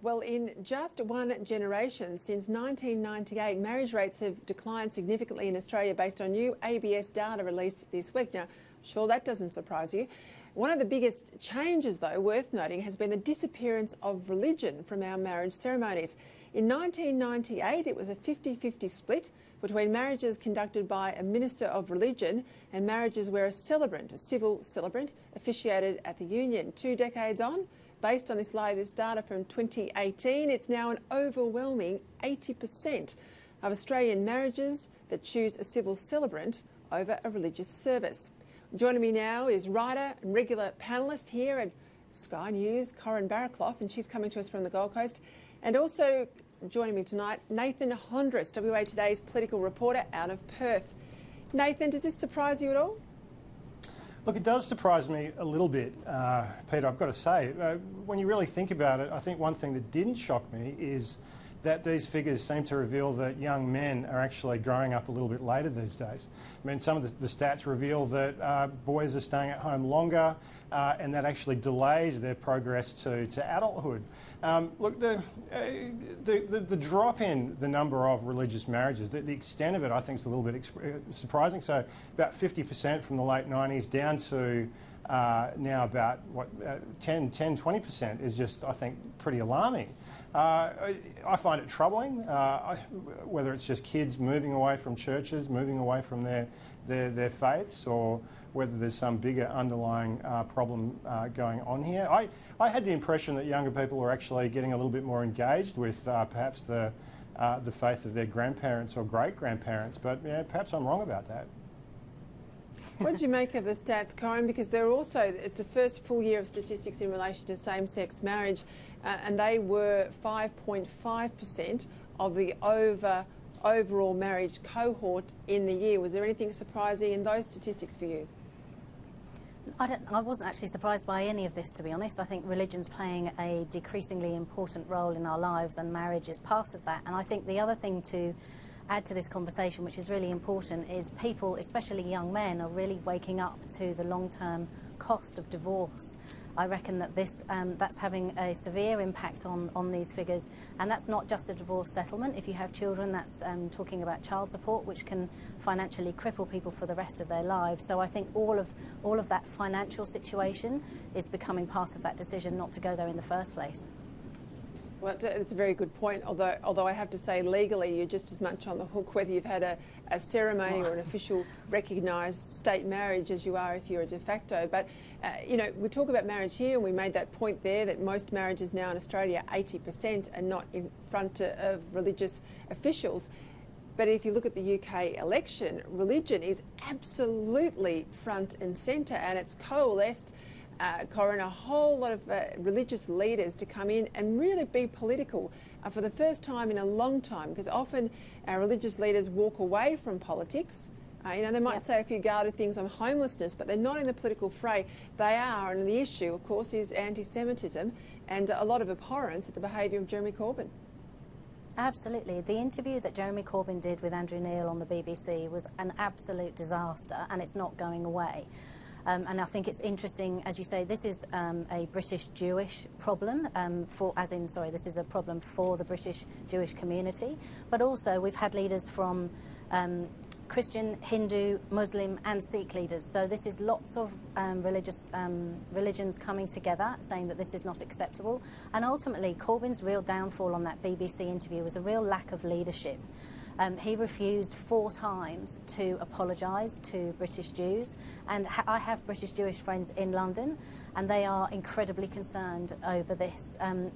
Well, in just one generation, since 1998, marriage rates have declined significantly in Australia based on new ABS data released this week. Now, I'm sure that doesn't surprise you. One of the biggest changes, though, worth noting, has been the disappearance of religion from our marriage ceremonies. In 1998, it was a 50-50 split between marriages conducted by a minister of religion and marriages where a celebrant, a civil celebrant, officiated at the union. 2 decades on, based on this latest data from 2018, it's now an overwhelming 80% of Australian marriages that choose a civil celebrant over a religious service. Joining me now is writer and regular panellist here at Sky News, Corrine Barraclough, and she's coming to us from the Gold Coast. And also joining me tonight, Nathan Hondris, WA Today's political reporter out of Perth. Nathan, does this surprise you at all? Look, it does surprise me a little bit, Peter, I've got to say. When you really think about it, I think one thing that didn't shock me is that these figures seem to reveal that young men are actually growing up a little bit later these days. I mean, some of the stats reveal that boys are staying at home longer and that actually delays their progress to adulthood. Look, the drop in the number of religious marriages, the extent of it, I think is a little bit surprising. So about 50% from the late 90s down to now about, 20% is just, I think, pretty alarming. I find it troubling, whether it's just kids moving away from churches, moving away from their faiths, or whether there's some bigger underlying problem going on here. I had the impression that younger people were actually getting a little bit more engaged with perhaps the faith of their grandparents or great-grandparents, but yeah, perhaps I'm wrong about that. What did you make of the stats, Corrine? Because they're also, it's the first full year of statistics in relation to same-sex marriage, and they were 5.5% of the overall marriage cohort in the year. Was there anything surprising in those statistics for you? I wasn't actually surprised by any of this, to be honest. I think religion's playing a decreasingly important role in our lives, and marriage is part of that. And I think the other thing to add to this conversation, which is really important, is people, especially young men, are really waking up to the long-term cost of divorce. I reckon that that's having a severe impact on these figures, and that's not just a divorce settlement. If you have children, that's talking about child support, which can financially cripple people for the rest of their lives. So I think all of that financial situation is becoming part of that decision not to go there in the first place. Well, it's a very good point, although I have to say legally you're just as much on the hook whether you've had a ceremony or an official recognised state marriage as you are if you're a de facto. But, you know, we talk about marriage here, and we made that point there that most marriages now in Australia, 80%, are not in front of religious officials. But if you look at the UK election, religion is absolutely front and centre, and it's coalesced Corrine, a whole lot of religious leaders to come in and really be political for the first time in a long time, because often our religious leaders walk away from politics. You know, they might say a few guarded things on homelessness, but they're not in the political fray. They are, and the issue, of course, is anti-Semitism and a lot of abhorrence at the behaviour of Jeremy Corbyn. Absolutely. The interview that Jeremy Corbyn did with Andrew Neil on the BBC was an absolute disaster, and it's not going away. And I think it's interesting, as you say, this is a British-Jewish problem, this is a problem for the British-Jewish community. But also we've had leaders from Christian, Hindu, Muslim and Sikh leaders. So this is lots of religions coming together saying that this is not acceptable. And ultimately, Corbyn's real downfall on that BBC interview was a real lack of leadership. He refused 4 times to apologise to British Jews, and I have British Jewish friends in London, and they are incredibly concerned over this. And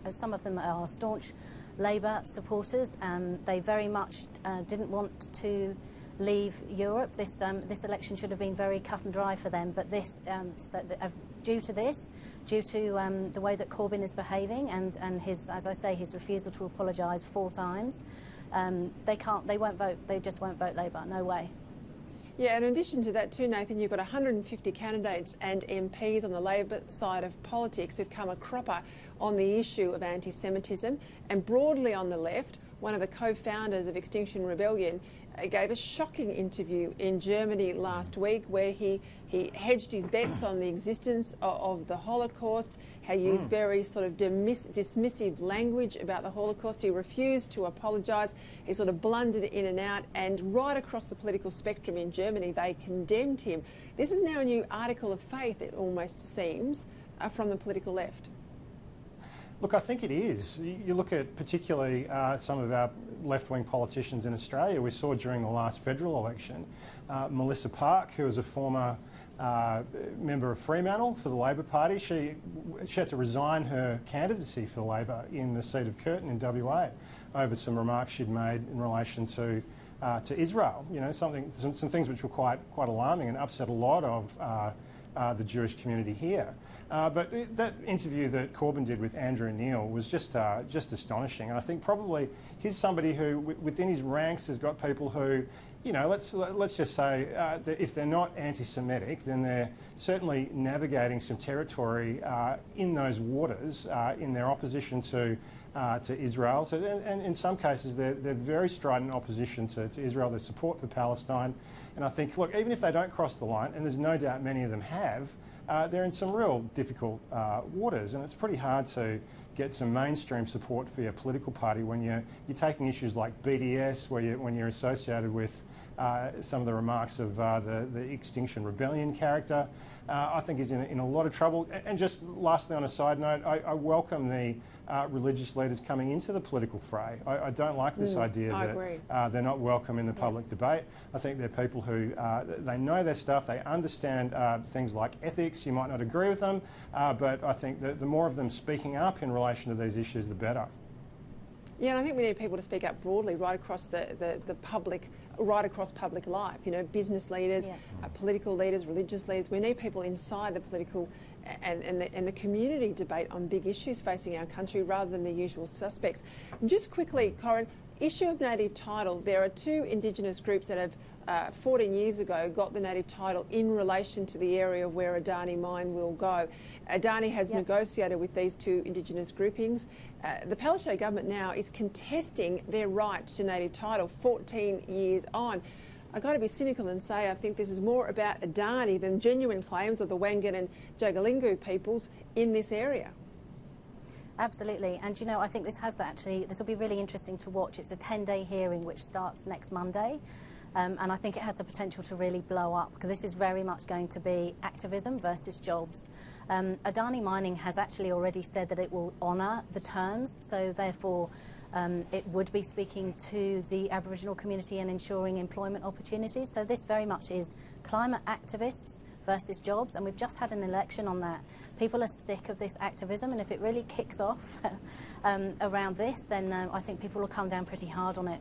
some of them are staunch Labour supporters. They very much didn't want to leave Europe. This election should have been very cut and dry for them, but due to the way that Corbyn is behaving and his, as I say, his refusal to apologise 4 times. They won't vote. They just won't vote Labour. No way. Yeah, in addition to that too, Nathan, you've got 150 candidates and MPs on the Labor side of politics who've come a cropper on the issue of anti-Semitism, and broadly on the left, one of the co-founders of Extinction Rebellion gave a shocking interview in Germany last week where he hedged his bets on the existence of the Holocaust. He used very sort of dismissive language about the Holocaust. He refused to apologise. He sort of blundered in and out, and right across the political spectrum in Germany they condemned him. This is now a new article of faith, it almost seems, from the political left. Look, I think it is. You look at particularly some of our left-wing politicians in Australia. We saw during the last federal election, Melissa Park, who was a former member of Fremantle for the Labor Party, she had to resign her candidacy for Labor in the seat of Curtin in WA over some remarks she'd made in relation to Israel. You know, some things which were quite alarming and upset a lot of the Jewish community here. But that interview that Corbyn did with Andrew Neil was just astonishing. And I think probably he's somebody who, within his ranks, has got people who, you know, let's just say that if they're not anti-Semitic, then they're certainly navigating some territory in those waters in their opposition to Israel. So, and in some cases, they're very strident opposition to Israel, their support for Palestine. And I think, look, even if they don't cross the line, and there's no doubt many of them have, they're in some real difficult waters, and it's pretty hard to get some mainstream support for your political party when you're taking issues like BDS, when you're associated with some of the remarks of the Extinction Rebellion character. I think is in a lot of trouble. And just lastly, on a side note, I welcome the religious leaders coming into the political fray. I don't like this idea that they're not welcome in the public debate. I think they're people who they know their stuff, they understand things like ethics. You might not agree with them, but I think that the more of them speaking up in relation to these issues, the better. Yeah, and I think we need people to speak up broadly right across the public, right across public life. You know, business leaders, political leaders, religious leaders. We need people inside the political and the community debate on big issues facing our country rather than the usual suspects. Just quickly, Corrine, issue of native title. There are two Indigenous groups that have 14 years ago got the native title in relation to the area where Adani mine will go. Adani has negotiated with these two Indigenous groupings. The Palaszczuk government now is contesting their right to native title 14 years on. I've got to be cynical and say I think this is more about Adani than genuine claims of the Wangan and Jagalingou peoples in this area. Absolutely, and you know, I think this will be really interesting to watch. It's a 10-day hearing which starts next Monday. And I think it has the potential to really blow up, because this is very much going to be activism versus jobs. Adani Mining has actually already said that it will honour the terms, so therefore it would be speaking to the Aboriginal community and ensuring employment opportunities. So this very much is climate activists versus jobs, and we've just had an election on that. People are sick of this activism, and if it really kicks off around this, then I think people will come down pretty hard on it.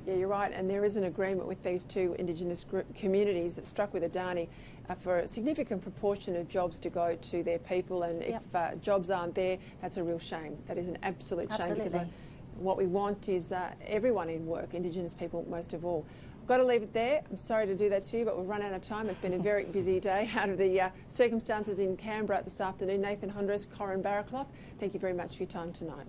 Yeah, you're right, and there is an agreement with these two Indigenous communities that struck with Adani for a significant proportion of jobs to go to their people, and if jobs aren't there, that's a real shame. That is an absolute shame, because what we want is everyone in work, Indigenous people most of all. I've got to leave it there. I'm sorry to do that to you, but we've run out of time. It's been a very busy day out of the circumstances in Canberra this afternoon. Nathan Hundress, Corrine Barraclough, thank you very much for your time tonight.